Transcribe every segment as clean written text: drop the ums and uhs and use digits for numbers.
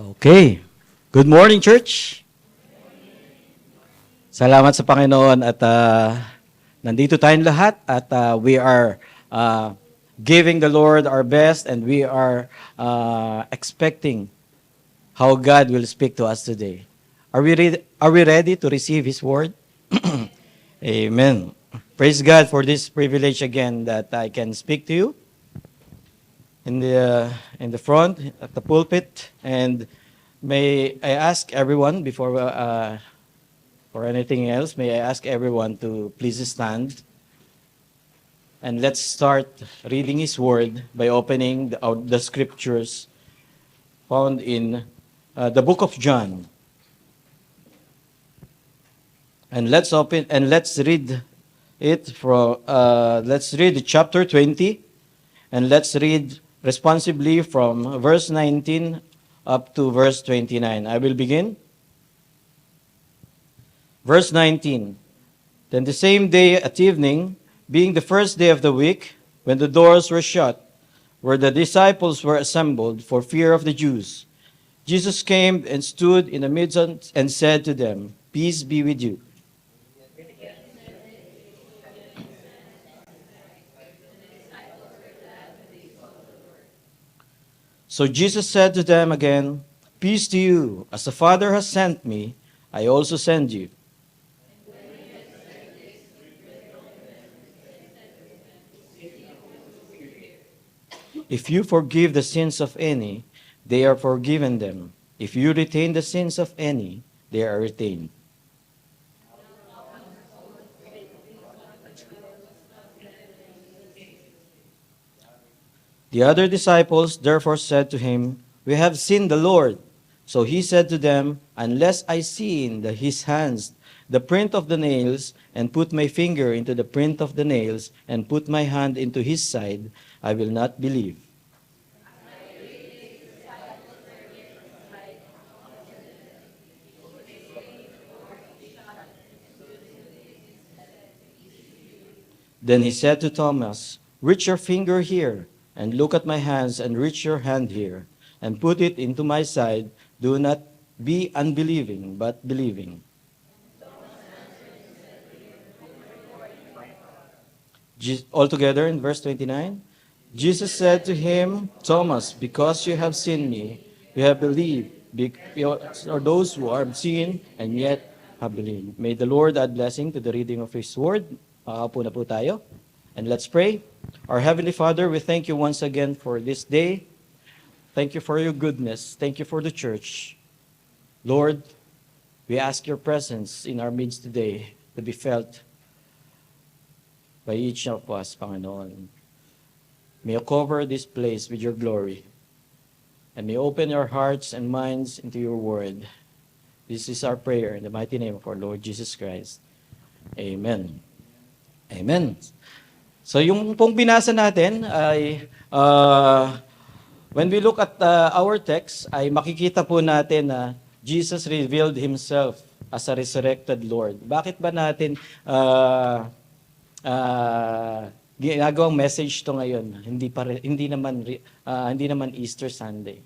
Okay. Good morning, church. Salamat sa Panginoon at nandito tayong lahat at we are giving the Lord our best and we are expecting how God will speak to us today. Are we ready to receive His word? Amen. Praise God for this privilege again that I can speak to you in the front at the pulpit. And may I ask everyone before or anything else, may I ask everyone to please stand and let's start reading His word by opening the scriptures found in the book of John. And let's read it from let's read chapter 20 and let's read responsibly from verse 19 up to verse 29. I will begin. Verse 19. Then the same day at evening, being the first day of the week, when the doors were shut, where the disciples were assembled for fear of the Jews, Jesus came and stood in the midst and said to them, "Peace be with you." So Jesus said to them again, "Peace to you. As the Father has sent me, I also send you." If you forgive the sins of any, they are forgiven them. If you retain the sins of any, they are retained. The other disciples therefore said to him, "We have seen the Lord." So he said to them, "Unless I see in his hands the print of the nails, and put my finger into the print of the nails, and put my hand into his side, I will not believe." Then he said to Thomas, "Reach your finger here, and look at my hands, and reach your hand here, and put it into my side. Do not be unbelieving, but believing." Altogether in verse 29, Jesus said to him, "Thomas, because you have seen me, you have believed. Or those who are seen and yet have believed." May the Lord add blessing to the reading of His word. Makaupo na po tayo. And let's pray. Our Heavenly Father, we thank you once again for this day. Thank you for your goodness. Thank you for the church. Lord, we ask your presence in our midst today to be felt by each of us, Panginoon. May you cover this place with your glory. And may you open our hearts and minds into your word. This is our prayer in the mighty name of our Lord Jesus Christ. Amen. Amen. So yung pong binasa natin ay, when we look at our text, ay makikita po natin na Jesus revealed Himself as a resurrected Lord. Bakit ba natin ginagawang message to ngayon? Hindi naman Easter Sunday.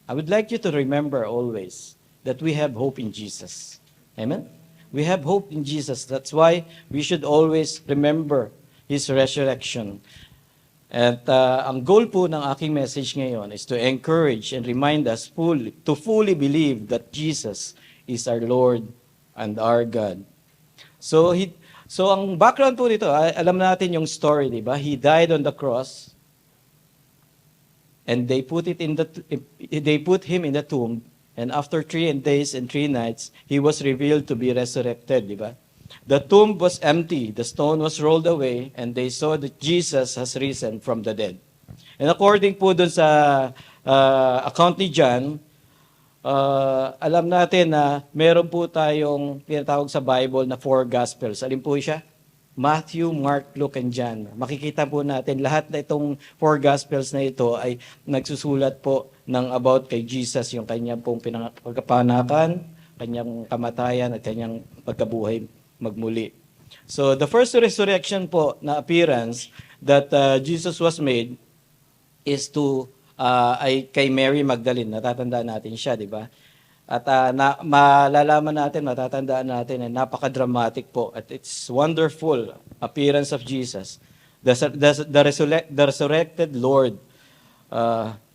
I would like you to remember always that we have hope in Jesus. Amen? We have hope in Jesus. That's why we should always remember His resurrection. At ang goal po ng aking message ngayon is to encourage and remind us to fully believe that Jesus is our Lord and our God. So ang background po nito, alam natin yung story, di ba? He died on the cross and they put him in the tomb, and after 3 days and 3 nights, he was revealed to be resurrected, di ba? The tomb was empty, the stone was rolled away, and they saw that Jesus has risen from the dead. And according po dun sa account ni John, alam natin na meron po tayong tinatawag sa Bible na 4 Gospels. Alin po siya? Matthew, Mark, Luke, and John. Makikita po natin lahat na itong 4 Gospels na ito ay nagsusulat po ng about kay Jesus, yung kanyang pong pagkapanakan, kanyang kamatayan, at kanyang pagkabuhay magmuli. So the first resurrection po na appearance that Jesus was made is to ay kay Mary Magdalene. Natatandaan natin siya, di ba? At malalaman natin, matatandaan natin na napaka-dramatic po at it's wonderful appearance of Jesus, the resurrected Lord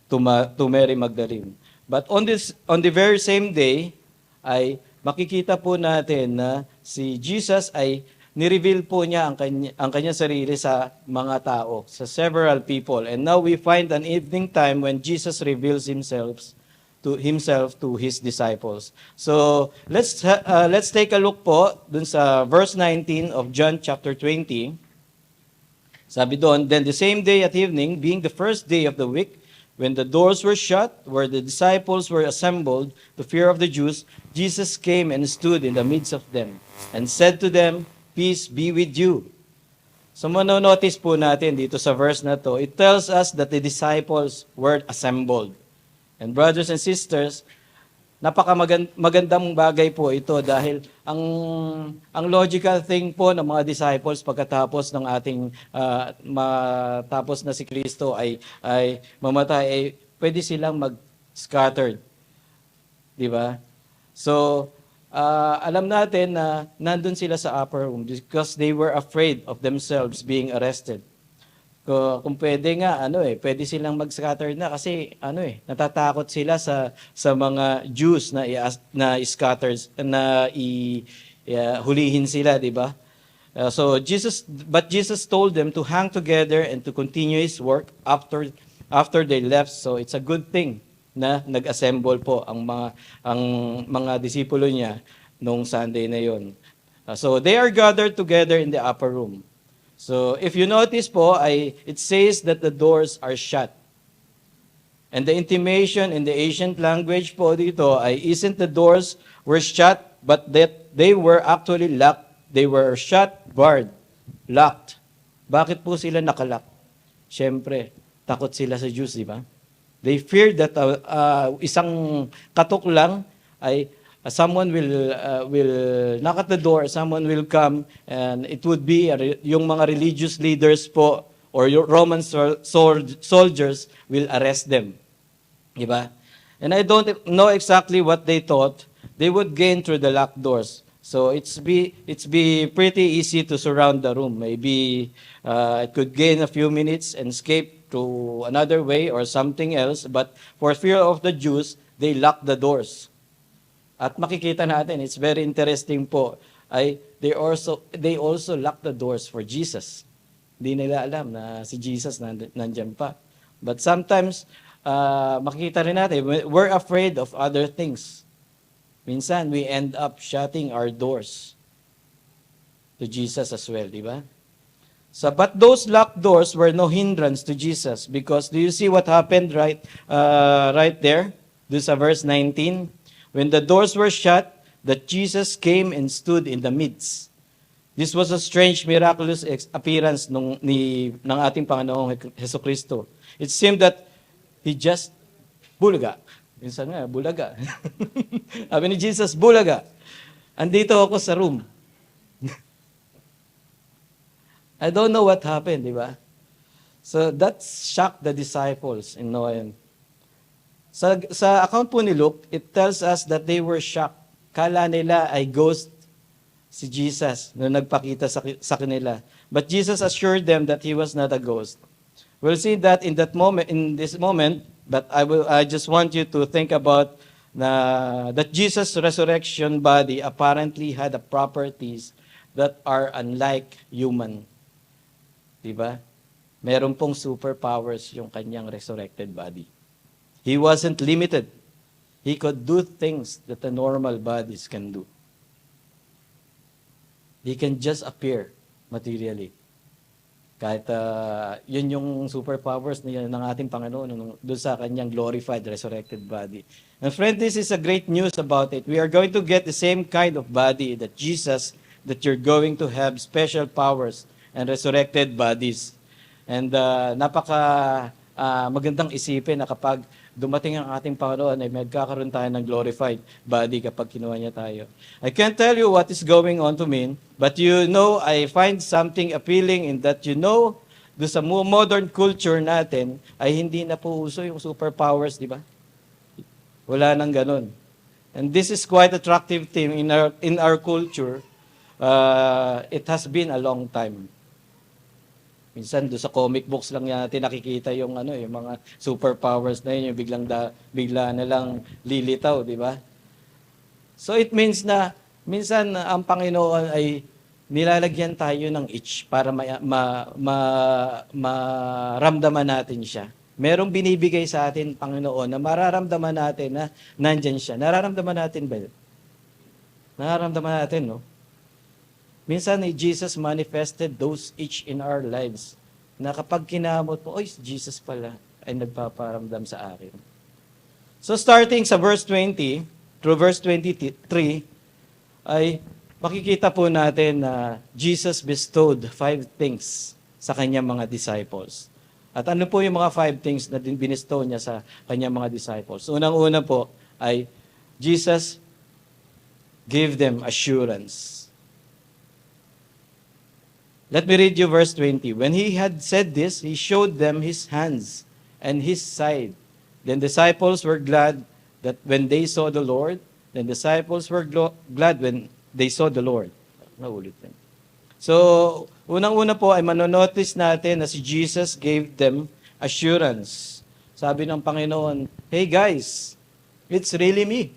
to Mary Magdalene. But on the very same day, ay makikita po natin na si Jesus ay nireveal po niya ang kanya sarili sa mga tao, sa several people. And now we find an evening time when Jesus reveals himself to his disciples. So let's take a look po dun sa verse 19 of John chapter 20. Sabi doon, then the same day at evening, being the first day of the week, when the doors were shut, where the disciples were assembled to fear of the Jews, Jesus came and stood in the midst of them and said to them, peace be with you. So manonotice po natin dito sa verse na to, it tells us that the disciples were assembled. And brothers and sisters, napakamagandang bagay po ito dahil ang logical thing po ng mga disciples pagkatapos ng ating matapos na si Kristo ay mamatay, ay pwede silang mag-scattered. Di ba? So, alam natin na nandun sila sa upper room because they were afraid of themselves being arrested. Kung pwede nga, pwede silang mag-scatter na kasi, natatakot sila sa mga Jews na i-scatters, na hulihin sila, di ba? But Jesus told them to hang together and to continue His work after they left. So it's a good thing na nag-assemble po ang mga disipulo niya nung Sunday na yon. So they are gathered together in the upper room. So, if you notice po, it says that the doors are shut. And the intimation in the ancient language po dito isn't the doors were shut, but that they were actually locked. They were shut, barred, locked. Bakit po sila nakalock? Siyempre, takot sila sa Jews, di ba? They feared that isang katok lang ay someone will knock at the door, someone will come, and it would be yung mga religious leaders po or your Roman soldiers will arrest them. Diba? And I don't know exactly what they thought. They would gain through the locked doors. So it's be pretty easy to surround the room. Maybe it could gain a few minutes and escape to another way or something else. But for fear of the Jews, they locked the doors. At makikita natin, it's very interesting po, they also locked the doors for Jesus. Hindi nila alam na si Jesus nandyan pa. But sometimes, makikita rin natin, we're afraid of other things. Minsan, we end up shutting our doors to Jesus as well, di ba? So, but those locked doors were no hindrance to Jesus because do you see what happened right there? This is verse 19. When the doors were shut, that Jesus came and stood in the midst. This was a strange, miraculous appearance ng ating Panginoong Jesucristo. It seemed that He just bulaga. Minsan nga, bulaga. Sabi ni Jesus, bulaga. Andito ako sa room. I don't know what happened, di ba? So that shocked the disciples in Noah. Sa account po ni Luke, it tells us that they were shocked. Kala nila ay ghost si Jesus na nagpakita sa kanila. But Jesus assured them that He was not a ghost. We'll see that in this moment, but I just want you to think about that Jesus' resurrection body apparently had the properties that are unlike human. Diba? Meron pong superpowers yung kanyang resurrected body. He wasn't limited. He could do things that the normal bodies can do. He can just appear materially. Kahit yun yung superpowers ng ating Panginoon doon sa kanyang glorified, resurrected body. And friend, this is a great news about it. We are going to get the same kind of body that Jesus, that you're going to have special powers and resurrected bodies. And magandang isipin na kapag dumating ang ating Panginoon ay magkakaroon tayo ng glorified body kapag kinuha niya tayo. I can't tell you what is going on to me, but I find something appealing in that do sa modern culture natin, ay hindi na po uso yung superpowers, di ba? Wala nang ganun. And this is quite attractive thing in our culture. It has been a long time. Minsan do sa comic books lang natin nakikita yung yung mga superpowers na yun, yung bigla na lang lilitaw, di ba? So it means na minsan ang Panginoon ay nilalagyan tayo ng itch para maramdaman natin siya. Merong binibigay sa atin, Panginoon, na mararamdaman natin na nandyan siya. Nararamdaman natin ba? Nararamdaman natin, no? Minsan, Jesus manifested those itch in our lives na kapag kinamot mo, oy, Jesus pala ay nagpaparamdam sa akin. So starting sa verse 20 through verse 23, ay makikita po natin na Jesus bestowed 5 things sa kanyang mga disciples. At ano po yung mga 5 things na binistow niya sa kanyang mga disciples? Unang-una po ay Jesus gave them assurance. Let me read you verse 20. When he had said this, he showed them his hands and his side. Then disciples were glad that when they saw the Lord. Then disciples were glad when they saw the Lord. Naulit din. So, unang-una po ay manonotice natin na si Jesus gave them assurance. Sabi ng Panginoon, hey guys, it's really me.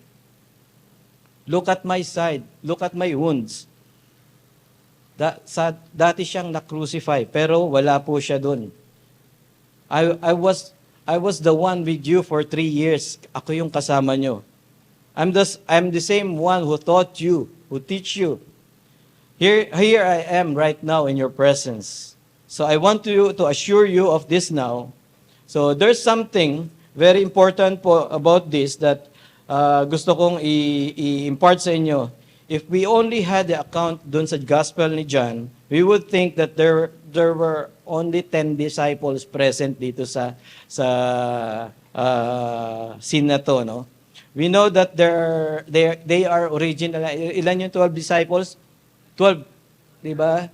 Look at my side. Look at my wounds. Dati siyang na-crucify, pero wala po siya dun. I was the one with you for 3 years. Ako yung kasama nyo. I'm the same one who taught you, who teach you. Here I am right now in your presence. So I want to assure you of this now. So there's something very important po about this that gusto kong i-impart sa inyo. If we only had the account dun sa Gospel ni John, we would think that there were only 10 disciples present dito sa scene na to, no? We know that they are original. Ilan yung 12 disciples? 12, di ba?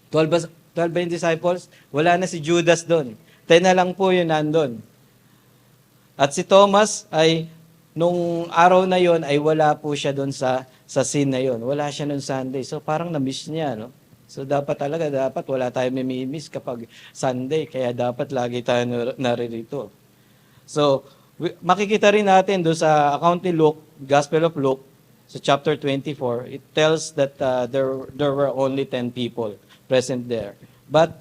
12 ba yung disciples? Wala na si Judas doon. 10 na lang po yun nandun. At si Thomas ay, nung araw na yon ay wala po siya doon sa scene na yon. Wala siya noong Sunday. So parang na-miss niya, no? So dapat wala tayong mamimiss kapag Sunday. Kaya dapat lagi tayo naririto. So, makikita rin natin doon sa account ni Luke, Gospel of Luke, sa chapter 24, it tells that there were only 10 people present there. But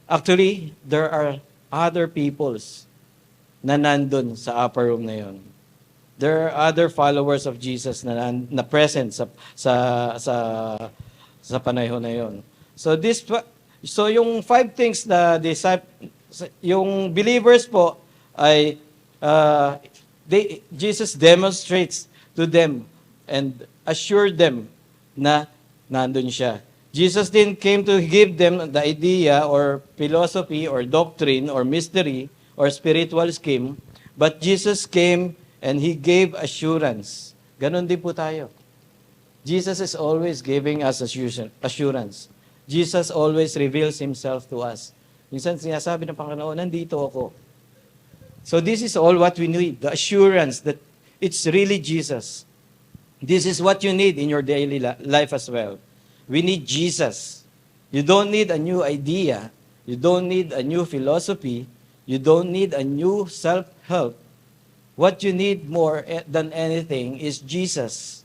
actually, there are other peoples na nandun sa upper room na yon. There are other followers of Jesus na present sa panahon na yon. So yung 5 things na yung believers po ay Jesus demonstrates to them and assured them na nandun siya. Jesus didn't came to give them the idea or philosophy or doctrine or mystery or spiritual scheme, but Jesus came and He gave assurance. Ganon din po tayo. Jesus is always giving us assurance. Jesus always reveals Himself to us. Minsan sinasabi ng Panginoon, nandito ako. So this is all what we need, the assurance that it's really Jesus. This is what you need in your daily life as well. We need Jesus. You don't need a new idea. You don't need a new philosophy. You don't need a new self-help. What you need more than anything is Jesus.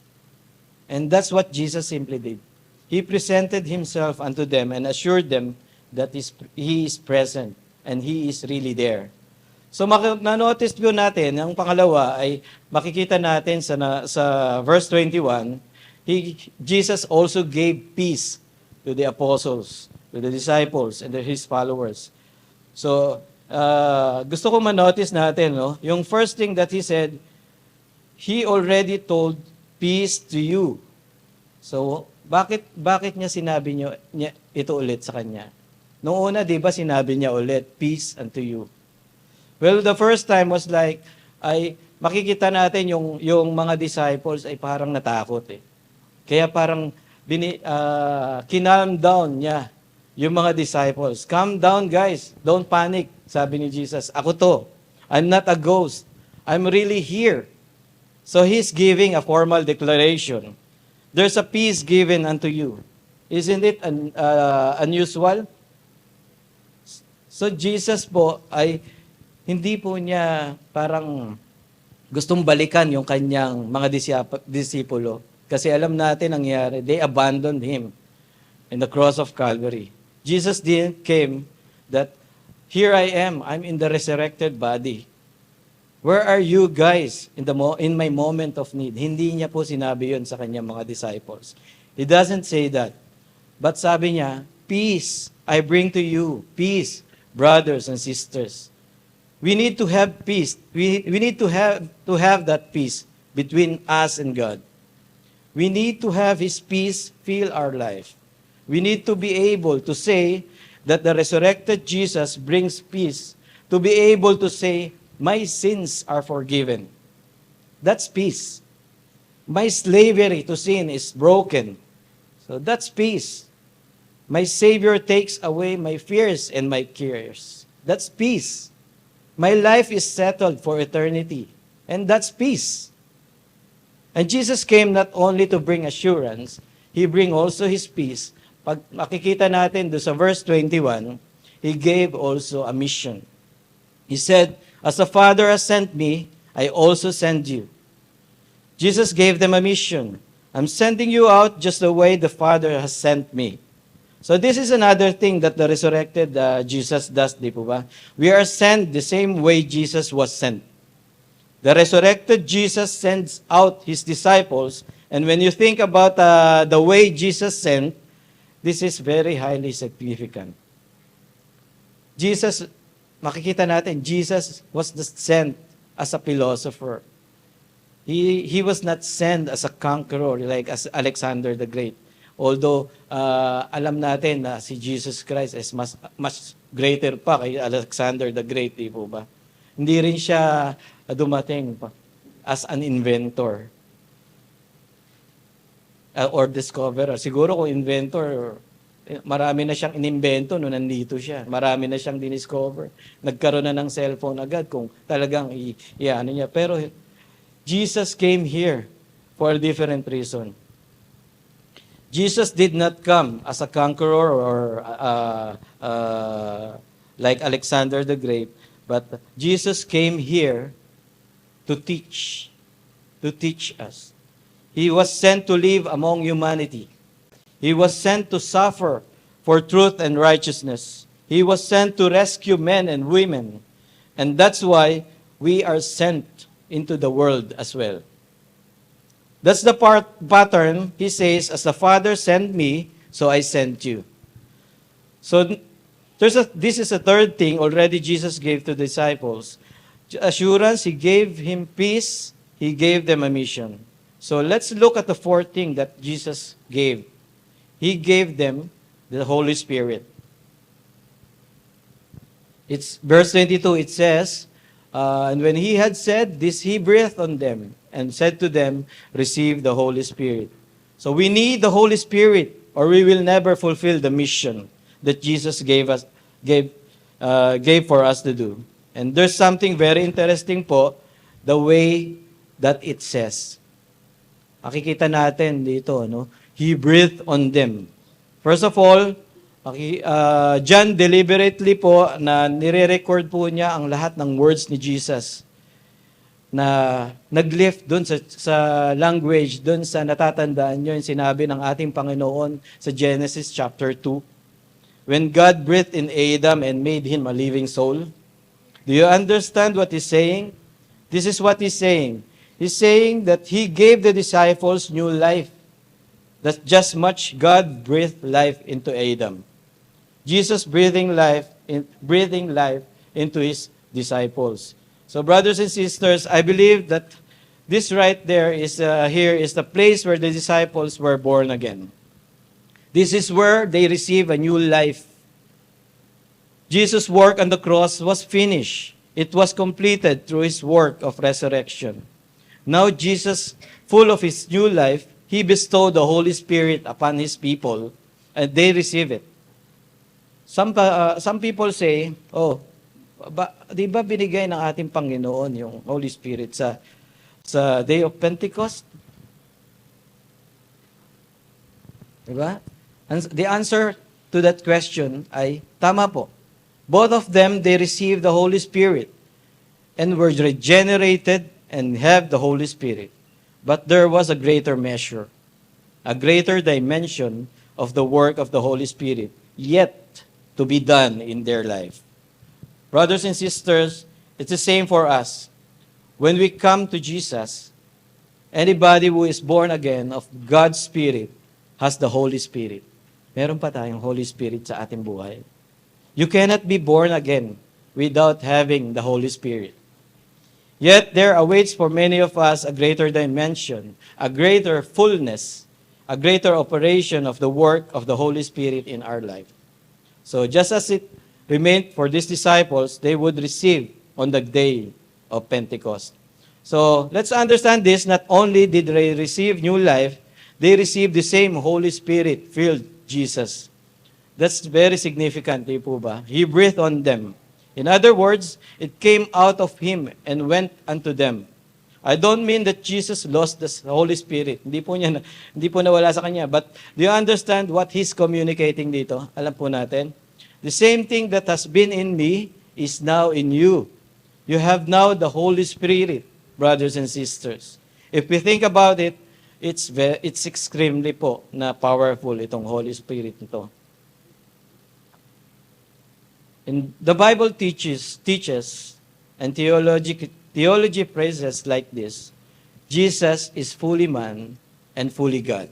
And that's what Jesus simply did. He presented Himself unto them and assured them that He is present and He is really there. So na-notice po natin, ang pangalawa ay makikita natin sa verse 21, Jesus also gave peace to the apostles, to the disciples, and to His followers. So, gusto ko ma-notice natin, no? Yung first thing that He said, He already told peace to you. So, bakit niya sinabi niya ito ulit sa kanya? Noong una, di ba sinabi niya ulit, peace unto you. Well, the first time was like, ay makikita natin yung mga disciples ay parang natakot eh. Kaya parang kinalm down niya yung mga disciples. Calm down, guys. Don't panic, sabi ni Jesus. Ako to. I'm not a ghost. I'm really here. So he's giving a formal declaration. There's a peace given unto you. Isn't it unusual? So Jesus po ay hindi po niya parang gustong balikan yung kanyang mga disipulo. Kasi alam natin ang nangyari. They abandoned him in the cross of Calvary. Jesus didn't came that, here I am, I'm in the resurrected body. Where are you guys in my moment of need? Hindi niya po sinabi yun sa kanyang mga disciples. He doesn't say that. But sabi niya, peace I bring to you. Peace, brothers and sisters. We need to have peace. We need to have that peace between us and God. We need to have His peace fill our life. We need to be able to say that the resurrected Jesus brings peace. To be able to say, my sins are forgiven. That's peace. My slavery to sin is broken. So that's peace. My Savior takes away my fears and my cares. That's peace. My life is settled for eternity. And that's peace. And Jesus came not only to bring assurance, He bring also His peace. Pag makikita natin do sa verse 21, He gave also a mission. He said, as the Father has sent me, I also send you. Jesus gave them a mission. I'm sending you out just the way the Father has sent me. So this is another thing that the resurrected Jesus does, di po ba? We are sent the same way Jesus was sent. The resurrected Jesus sends out His disciples, and when you think about the way Jesus sent, this is very highly significant. Jesus, makikita natin, Jesus was sent as a philosopher. He was not sent as a conqueror like as Alexander the Great. Although alam natin na si Jesus Christ is much greater pa kay Alexander the Great, di po ba? Hindi rin siya dumating as an inventor or discoverer. Siguro kung inventor, marami na siyang inimbento nung nandito siya. Marami na siyang diniscover. Nagkaroon na ng cellphone agad kung talagang ano niya. Pero Jesus came here for a different reason. Jesus did not come as a conqueror or like Alexander the Great, but Jesus came here to teach us. He was sent to live among humanity. He was sent to suffer for truth and righteousness. He was sent to rescue men and women. And that's why we are sent into the world as well. That's the pattern. He says, as the Father sent me, so I sent you. So this is a third thing already Jesus gave to the disciples. Assurance, He gave him peace, He gave them a mission. So let's look at the fourth thing that Jesus gave. He gave them the Holy Spirit. It's verse 22, it says, and when He had said this, He breathed on them and said to them, receive the Holy Spirit. So we need the Holy Spirit or we will never fulfill the mission that Jesus gave for us to do. And there's something very interesting po, the way that it says. Makikita natin dito, no? He breathed on them. First of all, John deliberately po na nire-record po niya ang lahat ng words ni Jesus na nag-lift doon sa language, doon sa natatandaan nyo yung sinabi ng ating Panginoon sa Genesis chapter 2. When God breathed in Adam and made him a living soul. Do you understand what He's saying? This is what He's saying. He's saying that He gave the disciples new life. That's just much God breathed life into Adam. Jesus breathing life into His disciples. So brothers and sisters, I believe that this right there is here is the place where the disciples were born again. This is where they receive a new life. Jesus' work on the cross was finished. It was completed through His work of resurrection. Now Jesus, full of His new life, He bestowed the Holy Spirit upon His people, and they receive it. Some people say, oh, di ba binigay ng ating Panginoon yung Holy Spirit sa Day of Pentecost? Di ba? The answer to that question ay, tama po. Both of them, they received the Holy Spirit and were regenerated and have the Holy Spirit. But there was a greater measure, a greater dimension of the work of the Holy Spirit yet to be done in their life. Brothers and sisters, it's the same for us. When we come to Jesus, anybody who is born again of God's Spirit has the Holy Spirit. Meron pa tayong Holy Spirit sa ating buhay. You cannot be born again without having the Holy Spirit. Yet there awaits for many of us a greater dimension, a greater fullness, a greater operation of the work of the Holy Spirit in our life. So just as it remained for these disciples, they would receive on the day of Pentecost. So let's understand this, not only did they receive new life, they received the same Holy Spirit-filled Jesus. That's very significant, di po ba? He breathed on them. In other words, it came out of Him and went unto them. I don't mean that Jesus lost the Holy Spirit. Hindi po nawala sa Kanya. But do you understand what He's communicating dito? Alam po natin. The same thing that has been in me is now in you. You have now the Holy Spirit, brothers and sisters. If we think about it, it's extremely po na powerful itong Holy Spirit nito. And the Bible teaches, and theology phrases like this: Jesus is fully man and fully God.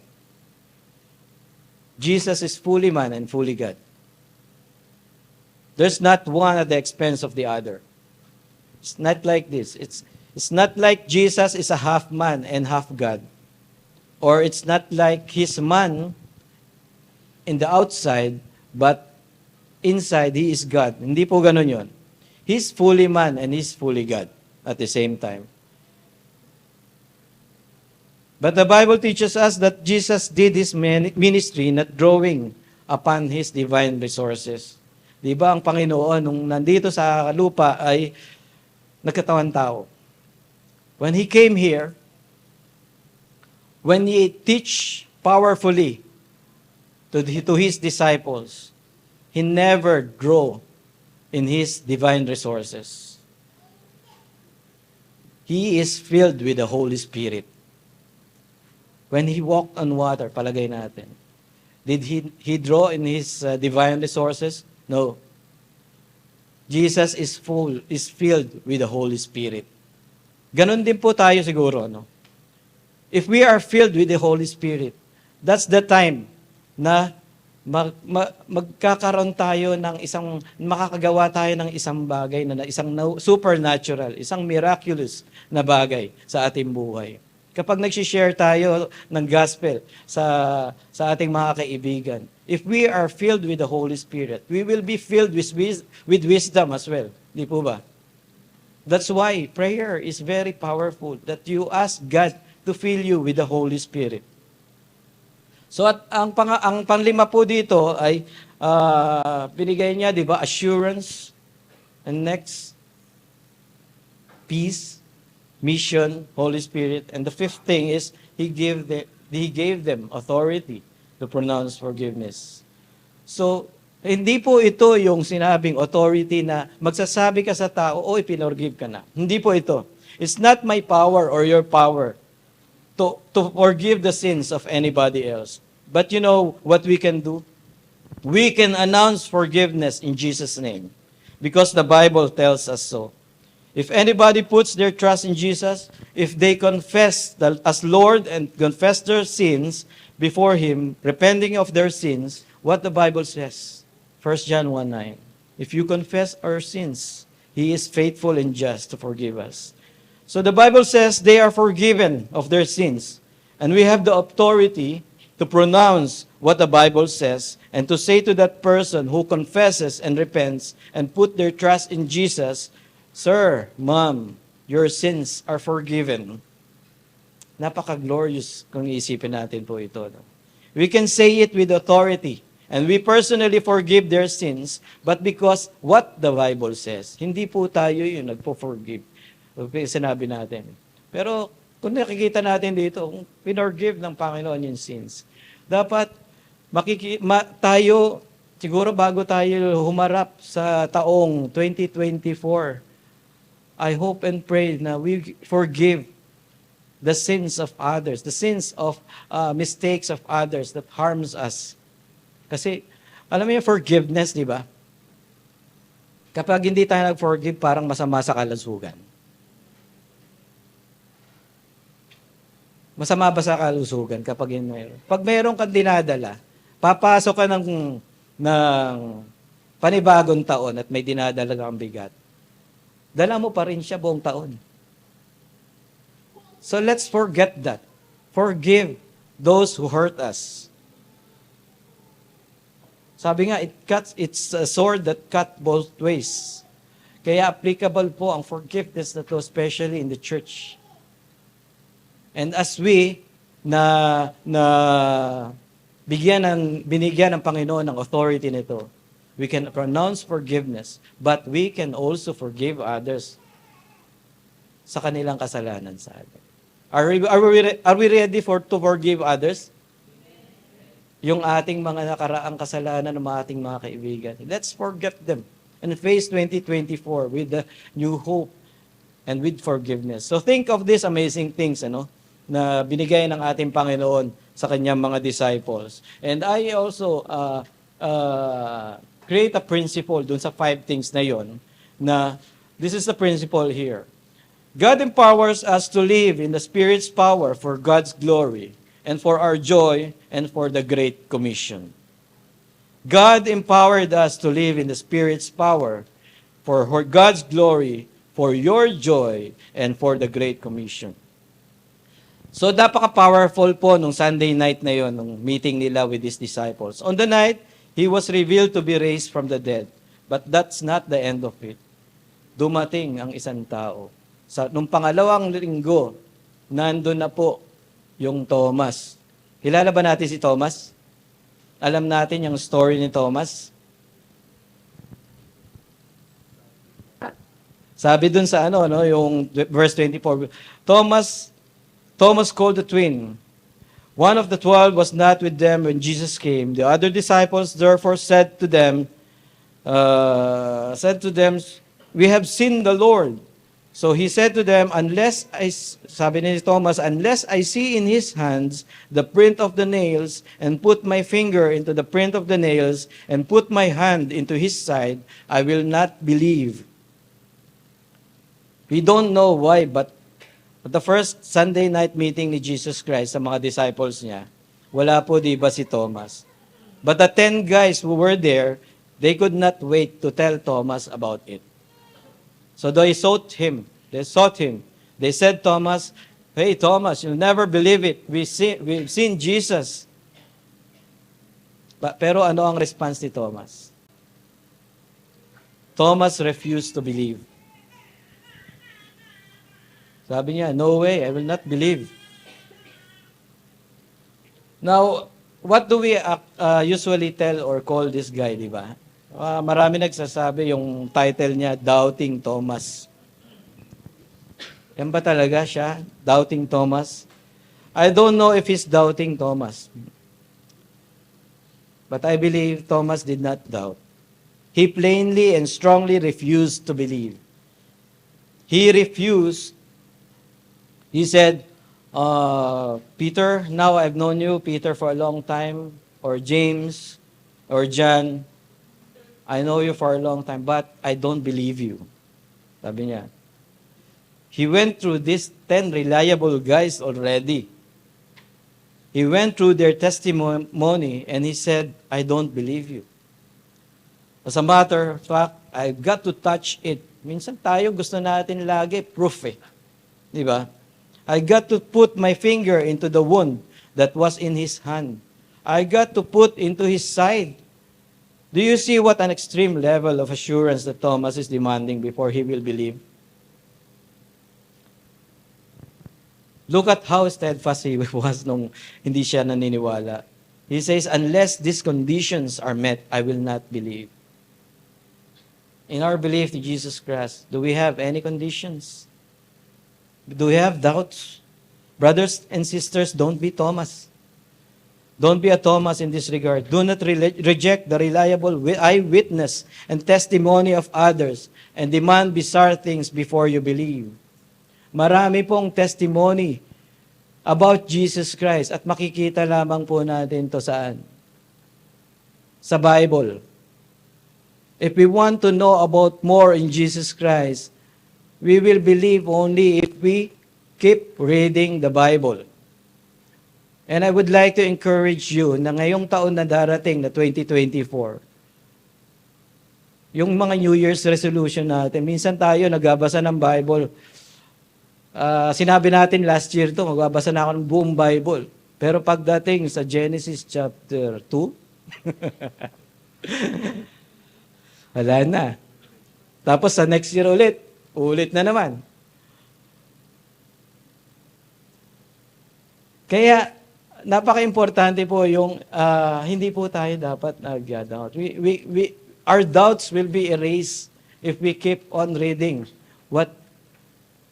Jesus is fully man and fully God. There's not one at the expense of the other. It's not like this. It's not like Jesus is a half man and half God. Or it's not like He's man in the outside, but inside, He is God. Hindi po ganun yun. He's fully man and He's fully God at the same time. But the Bible teaches us that Jesus did His ministry not drawing upon His divine resources. Di ba ang Panginoon, nung nandito sa lupa, ay nagkatawan tao. When He came here, when He teach powerfully to His disciples, He never drew in His divine resources. He is filled with the Holy Spirit. When He walked on water, palagay natin, did He draw in His divine resources? No. Jesus is filled with the Holy Spirit. Ganon din po tayo siguro, no? If we are filled with the Holy Spirit, that's the time na magkakaroon tayo makakagawa tayo ng isang bagay na isang supernatural, isang miraculous na bagay sa ating buhay. Kapag nag-share tayo ng gospel sa ating mga kaibigan, if we are filled with the Holy Spirit, we will be filled with wisdom as well. Di po ba? That's why prayer is very powerful, that you ask God to fill you with the Holy Spirit. So at ang panglima po dito ay binigay niya, di ba, assurance, and next, peace, mission, Holy Spirit, and the fifth thing is He gave them authority to pronounce forgiveness. So hindi po ito yung sinabing authority na magsasabi ka sa tao, "Oy, pinorgive ka na." Hindi po ito. It's not my power or your power to forgive the sins of anybody else. But you know what we can do? We can announce forgiveness in Jesus' name, because the Bible tells us so. If anybody puts their trust in Jesus, if they confess as Lord and confess their sins before Him, repenting of their sins, what the Bible says, 1 John 1:9, if you confess our sins, He is faithful and just to forgive us. So the Bible says they are forgiven of their sins, and we have the authority to pronounce what the Bible says and to say to that person who confesses and repents and put their trust in Jesus, "Sir, Ma'am, your sins are forgiven." Napaka-glorious kung iisipin natin po ito. No? We can say it with authority And we personally forgive their sins, but because what the Bible says. Hindi po tayo yung nagpo-forgive. Okay, sinabi natin. Pero kung nakikita natin dito, kung pinorgive ng Panginoon yung sins, dapat tayo, siguro bago tayo humarap sa taong 2024, I hope and pray na we forgive the sins of others, the sins of mistakes of others that harms us. Kasi, alam mo yung forgiveness, di ba? Kapag hindi tayo nag-forgive, parang masama sa kalusugan. Masama ba sa kalusugan kapag yun mayroon? Pag mayroon kang dinadala, papasok ka ng panibagong taon at may dinadala kang bigat, dala mo pa rin siya buong taon. So let's forget that. Forgive those who hurt us. Sabi nga, it's a sword that cut both ways. Kaya applicable po ang forgiveness na to, especially in the church. And as we binigyan ng Panginoon ng authority nito, we can pronounce forgiveness, but we can also forgive others sa kanilang kasalanan sa atin. Are we ready to forgive others? Yung ating mga nakaraang kasalanan ng ating mga kaibigan. Let's forget them and face 2024 with the new hope and with forgiveness. So think of these amazing things, na binigay ng ating Panginoon sa kanyang mga disciples. And I also create a principle dun sa 5 things na yon, na this is the principle here. God empowers us to live in the Spirit's power for God's glory and for our joy and for the Great Commission. God empowered us to live in the Spirit's power for God's glory, for your joy, and for the Great Commission. So, napaka-powerful po nung Sunday night na yon, nung meeting nila with his disciples. On the night, he was revealed to be raised from the dead. But that's not the end of it. Dumating ang isang tao. Nung pangalawang linggo, nandun na po yung Thomas. Kilala ba natin si Thomas? Alam natin yung story ni Thomas? Sabi dun sa yung verse 24, Thomas called the twin. One of the 12 was not with them when Jesus came. The other disciples therefore said to them, "We have seen the Lord." So he said to them, sabi ni Thomas, "Unless I see in his hands the print of the nails, and put my finger into the print of the nails, and put my hand into his side, I will not believe." We don't know why, but at the first Sunday night meeting ni Jesus Christ sa mga disciples niya, wala po di ba si Thomas? But the 10 guys who were there, they could not wait to tell Thomas about it. So they sought him. They said, Thomas, "Hey, Thomas, you'll never believe it. We've seen Jesus." Pero ano ang response ni Thomas? Thomas refused to believe. Sabi niya, "No way, I will not believe." Now, what do we usually tell or call this guy, di ba? Marami nagsasabi yung title niya, Doubting Thomas. Yan ba talaga siya? Doubting Thomas? I don't know if he's doubting Thomas. But I believe Thomas did not doubt. He plainly and strongly refused to believe. He refused. He said, "Peter, now I've known you, Peter, for a long time, or James, or John. I know you for a long time, but I don't believe you." Sabi niya. He went through these 10 reliable guys already. He went through their testimony and he said, "I don't believe you." As a matter of fact, I've got to touch it. Minsan tayo gusto natin lagi proof Di ba? I got to put my finger into the wound that was in his hand. I got to put into his side. Do you see what an extreme level of assurance that Thomas is demanding before he will believe? Look at how steadfast he was nung hindi siya naniniwala. He says, unless these conditions are met, I will not believe. In our belief to Jesus Christ, do we have any conditions? Do we have doubts? Brothers and sisters, don't be Thomas. Don't be a Thomas in this regard. Do not reject the reliable eyewitness and testimony of others and demand bizarre things before you believe. Marami pong testimony about Jesus Christ at makikita lamang po natin to saan? Sa Bible. If we want to know about more in Jesus Christ, we will believe only if we keep reading the Bible. And I would like to encourage you na ngayong taon na darating na 2024, yung mga New Year's resolution natin, minsan tayo nagbabasa ng Bible. Sinabi natin last year to, magbabasa na ako ng buong Bible. Pero pagdating sa Genesis chapter 2, wala na. Tapos sa next year ulit na naman. Kaya, napaka-importante po yung hindi po tayo dapat nag-doubt. Our doubts will be erased if we keep on reading what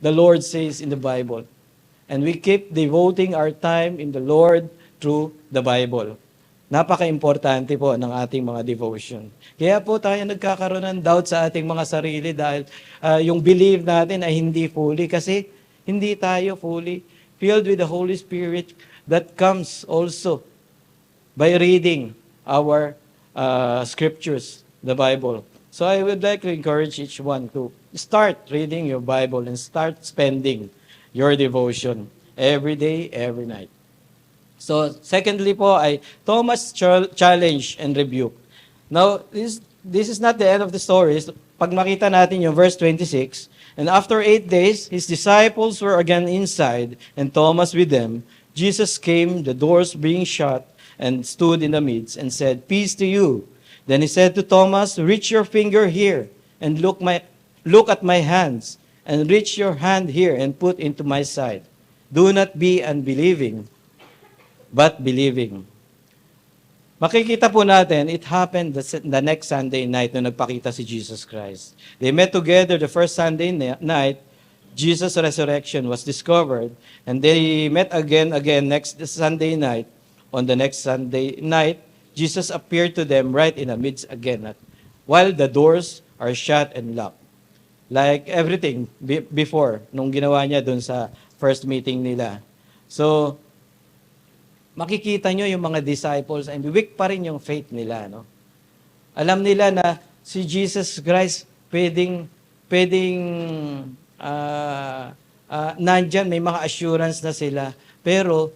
the Lord says in the Bible. And we keep devoting our time in the Lord through the Bible. Napaka-importante po ng ating mga devotion. Kaya po tayo nagkakaroon ng doubt sa ating mga sarili dahil yung belief natin ay hindi fully kasi hindi tayo fully filled with the Holy Spirit that comes also by reading our scriptures, the Bible. So I would like to encourage each one to start reading your Bible and start spending your devotion every day, every night. So secondly po ay Thomas' challenge and rebuke. Now, this is not the end of the story. Pag makita natin yung verse 26, and after 8 days, his disciples were again inside, and Thomas with them. Jesus came, the doors being shut, and stood in the midst, and said, "Peace to you." Then he said to Thomas, "Reach your finger here, and look at my hands, and reach your hand here, and put into my side. Do not be unbelieving, but believing." Makikita po natin, it happened the next Sunday night na nagpakita si Jesus Christ. They met together the first Sunday night. Jesus' resurrection was discovered, and they met again next Sunday night. On the next Sunday night, Jesus appeared to them right in the midst again, while the doors are shut and locked. Like everything before, nung ginawa niya dun sa first meeting nila. So, makikita nyo yung mga disciples, and weak pa rin yung faith nila. No? Alam nila na si Jesus Christ pwedeng nandyan, may mga assurance na sila. Pero,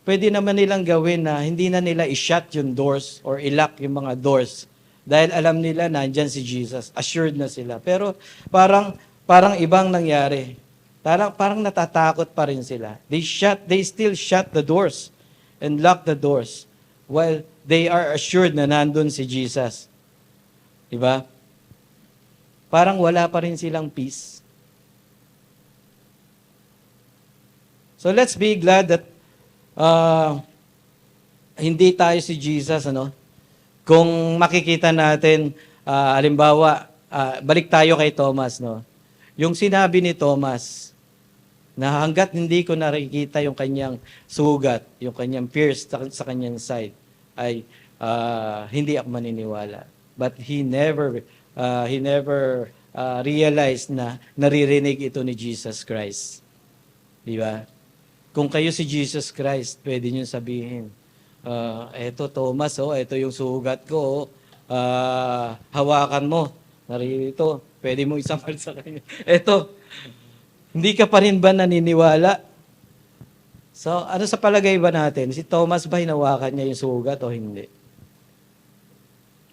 pwede naman nilang gawin na hindi na nila i-shut yung doors or i-lock yung mga doors. Dahil alam nila nandyan si Jesus. Assured na sila. Pero, parang ibang nangyari. Parang natatakot pa rin sila. They still shut the doors and lock the doors while they are assured na nandun si Jesus. Diba? Parang wala pa rin silang peace. So let's be glad that hindi tayo si Jesus, ano? Kung makikita natin, halimbawa, balik tayo kay Thomas, no? Yung sinabi ni Thomas, na hanggat hindi ko nakikita yung kanyang sugat, yung kanyang pierce sa kanyang side, ay hindi ako maniniwala. But he never realized na naririnig ito ni Jesus Christ. Di ba? Kung kayo si Jesus Christ, pwede nyo sabihin, eto Thomas, eto yung sugat ko, hawakan mo, narito, pwede mo isampal sa kanya. Eto, hindi ka pa rin ba naniniwala? So, ano sa palagay ba natin? Si Thomas ba hinawakan niya yung sugat o hindi?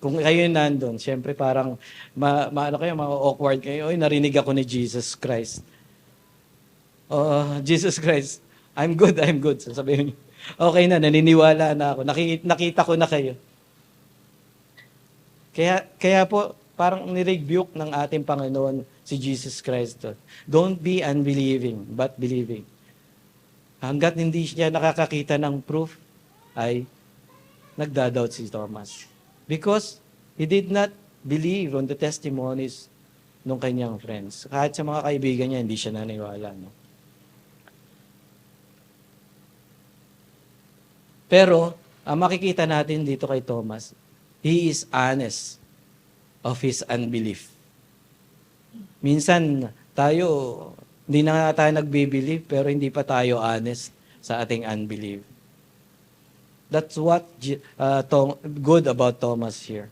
Kung kayo nandun, syempre parang, ma-awkward kayo, narinig ako ni Jesus Christ. Jesus Christ, I'm good. Sasabihin niyo, okay na, naniniwala na ako. Nakita ko na kayo. Kaya po, parang nirebuke ng ating Panginoon si Jesus Christ. Don't be unbelieving, but believing. Hanggat hindi siya nakakakita ng proof, ay nagda-doubt si Thomas? Because he did not believe on the testimonies ng kanyang friends. Kahit sa mga kaibigan niya, hindi siya naniwala. No? Pero, ang makikita natin dito kay Thomas, he is honest of his unbelief. Minsan, tayo, hindi na nga tayo nagbe-believe, pero hindi pa tayo honest sa ating unbelief. That's what good about Thomas here.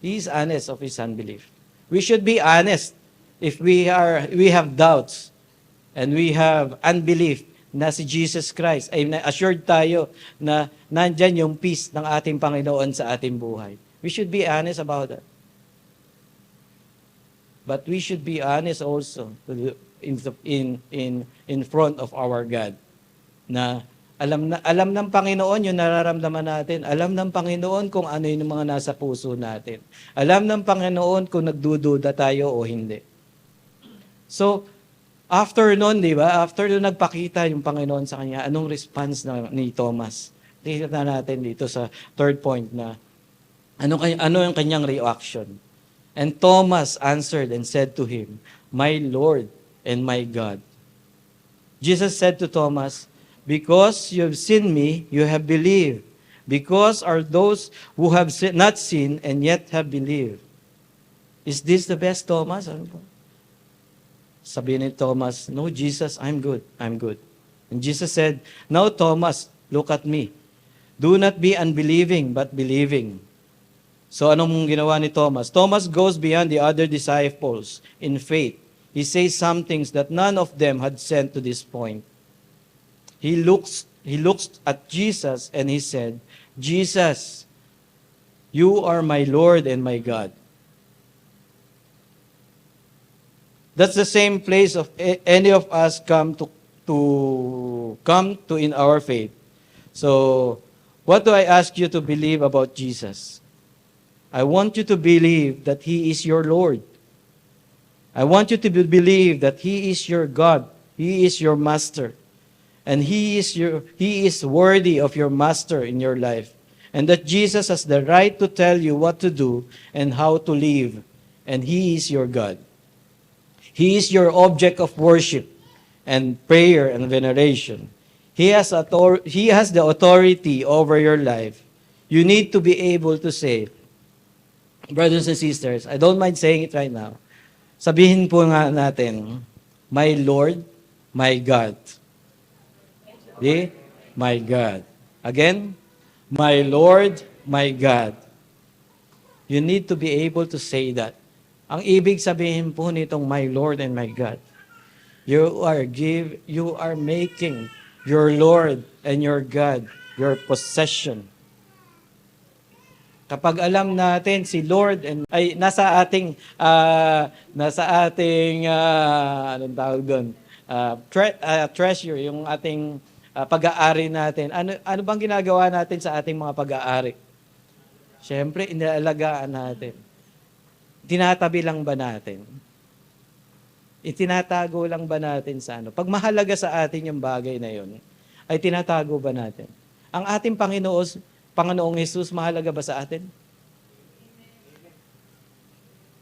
He is honest of his unbelief. We should be honest if we have doubts and we have unbelief na si Jesus Christ ay assured tayo na nandyan yung peace ng ating Panginoon sa ating buhay. We should be honest about that. But we should be honest also in front of our God na alam ng Panginoon yung nararamdaman natin. Alam ng Panginoon kung ano yung mga nasa puso natin. Alam ng Panginoon kung nagdududa tayo o hindi. So, after nun, di ba? After nun nagpakita yung Panginoon sa kanya, anong response ni Thomas? Tingnan natin dito sa third point na ano yung kanyang reaction. And Thomas answered and said to him, "My Lord and my God." Jesus said to Thomas, "Because you have seen me, you have believed. Because are those who have not seen and yet have believed." Is this the best, Thomas? Sabi ni Thomas, "No, Jesus, I'm good. I'm good." And Jesus said, "Now, Thomas, look at me. Do not be unbelieving, but believing." So anong ginawa ni Thomas? Thomas goes beyond the other disciples in faith. He says some things that none of them had said to this point. He looks at Jesus and he said, "Jesus, you are my Lord and my God." That's the same place of any of us come to in our faith. So, what do I ask you to believe about Jesus? I want you to believe that He is your Lord. I want you to believe that He is your God. He is your Master. And He is worthy of your Master in your life. And that Jesus has the right to tell you what to do and how to live. And He is your God. He is your object of worship and prayer and veneration. He has the authority over your life. You need to be able to say, brothers and sisters, I don't mind saying it right now. Sabihin po nga natin, "My Lord, my God." My God. Again, "My Lord, my God." You need to be able to say that. Ang ibig sabihin po nitong "My Lord and my God," you are making your Lord and your God your possession. Kapag alam natin si Lord ay nasa ating anong tawag doon? Treasure, yung ating pag-aari natin. Ano bang ginagawa natin sa ating mga pag-aari? Siyempre, inaalagaan natin. Tinatabi lang ba natin? Itinatago lang ba natin sa ano? Pag mahalaga sa atin yung bagay na yun, ay tinatago ba natin? Ang ating Panginoong Jesus, mahalaga ba sa atin?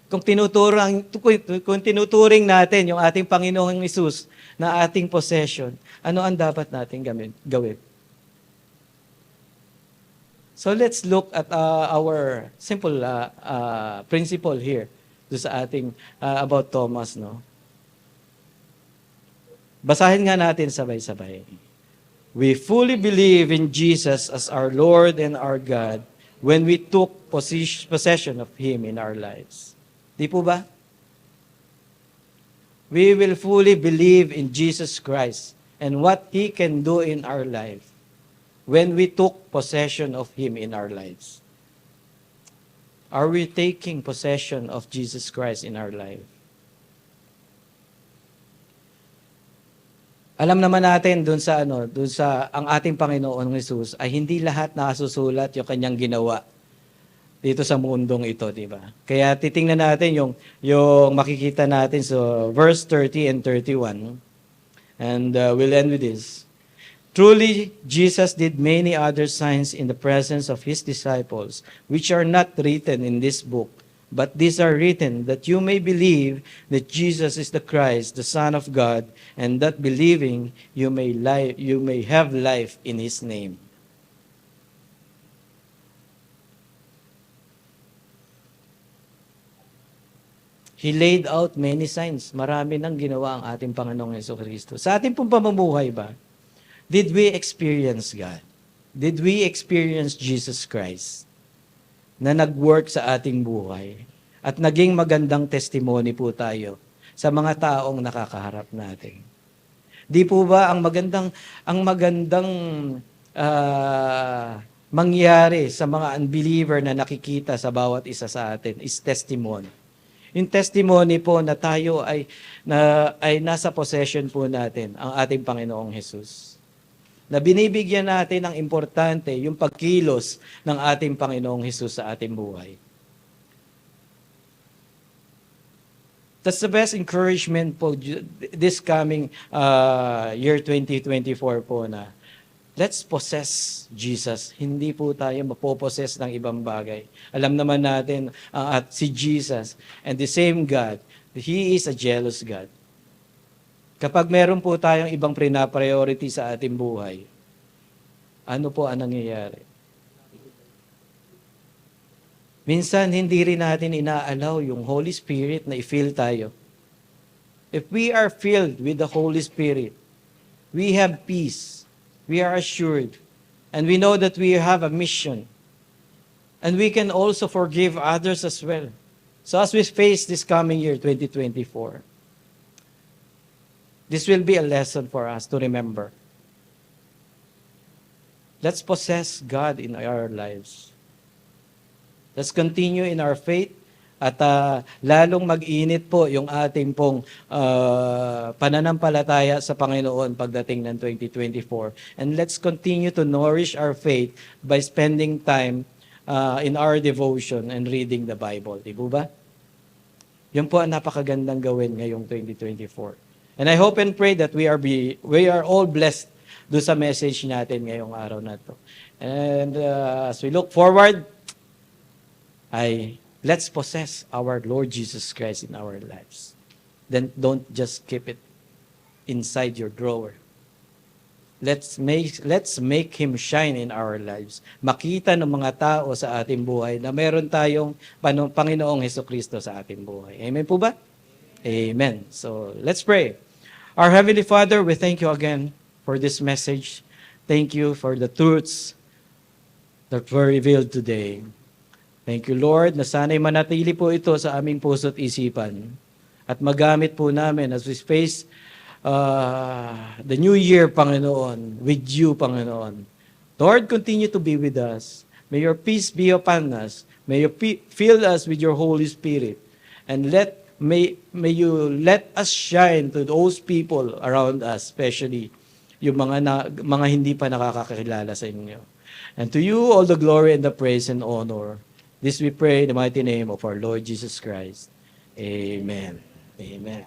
Kung tinuturing natin yung ating Panginoong Jesus na ating possession, ano ang dapat natin gawin? So let's look at our simple principle here sa ating about Thomas, no? Basahin nga natin sabay-sabay. We fully believe in Jesus as our Lord and our God when we took possession of Him in our lives. Di po ba? We will fully believe in Jesus Christ and what He can do in our life when we took possession of Him in our lives. Are we taking possession of Jesus Christ in our life? Alam naman natin dun sa ang ating Panginoon Jesus ay hindi lahat nakasusulat yung kanyang ginawa dito sa mundong ito, di ba? Kaya titingnan natin yung makikita natin sa verse 30 and 31. And we'll end with this. Truly, Jesus did many other signs in the presence of his disciples, which are not written in this book. But these are written that you may believe that Jesus is the Christ, the Son of God, and that believing you may have life in his name. He laid out many signs. Marami nang ginawa ang ating Panginoong Jesucristo. Sa ating pong pamumuhay ba, did we experience God? Did we experience Jesus Christ na nag-work sa ating buhay? At naging magandang testimony po tayo sa mga taong nakakaharap natin. Di po ba ang magandang mangyari sa mga unbeliever na nakikita sa bawat isa sa atin is testimony. Yung testimony po na tayo ay nasa possession po natin ang ating Panginoong Hesus. Na binibigyan natin ng importante yung pagkilos ng ating Panginoong Hesus sa ating buhay. That's the best encouragement po this coming year 2024 po na let's possess Jesus. Hindi po tayo mapopossess ng ibang bagay. Alam naman natin at si Jesus and the same God, He is a jealous God. Kapag meron po tayong ibang priority sa ating buhay, ano po ang nangyayari? Minsan, hindi rin natin inaalaw yung Holy Spirit na i-fill tayo. If we are filled with the Holy Spirit, we have peace, we are assured, and we know that we have a mission. And we can also forgive others as well. So as we face this coming year, 2024, this will be a lesson for us to remember. Let's possess God in our lives. Let's continue in our faith at lalong mag-init po yung ating pong pananampalataya sa Panginoon pagdating ng 2024. And let's continue to nourish our faith by spending time in our devotion and reading the Bible. Di po ba? Yun po ang napakagandang gawin ngayong 2024. And I hope and pray that we are all blessed do sa message natin ngayong araw na to. And as we look forward, let's possess our Lord Jesus Christ in our lives. Then don't just keep it inside your drawer. Let's make Him shine in our lives. Makita ng mga tao sa ating buhay na meron tayong Panginoong Hesukristo sa ating buhay. Amen po ba? Amen. So let's pray. Our Heavenly Father, we thank you again for this message. Thank you for the truths that were revealed today. Thank you, Lord, na sana'y manatili po ito sa aming puso't isipan at magamit po namin as we face the new year, Panginoon, with you, Panginoon. Lord, continue to be with us. May your peace be upon us. May you fill us with your Holy Spirit. And may you let us shine to those people around us, especially yung mga hindi pa nakakakilala sa inyo. And to you, all the glory and the praise and honor. This we pray in the mighty name of our Lord Jesus Christ. Amen. Amen.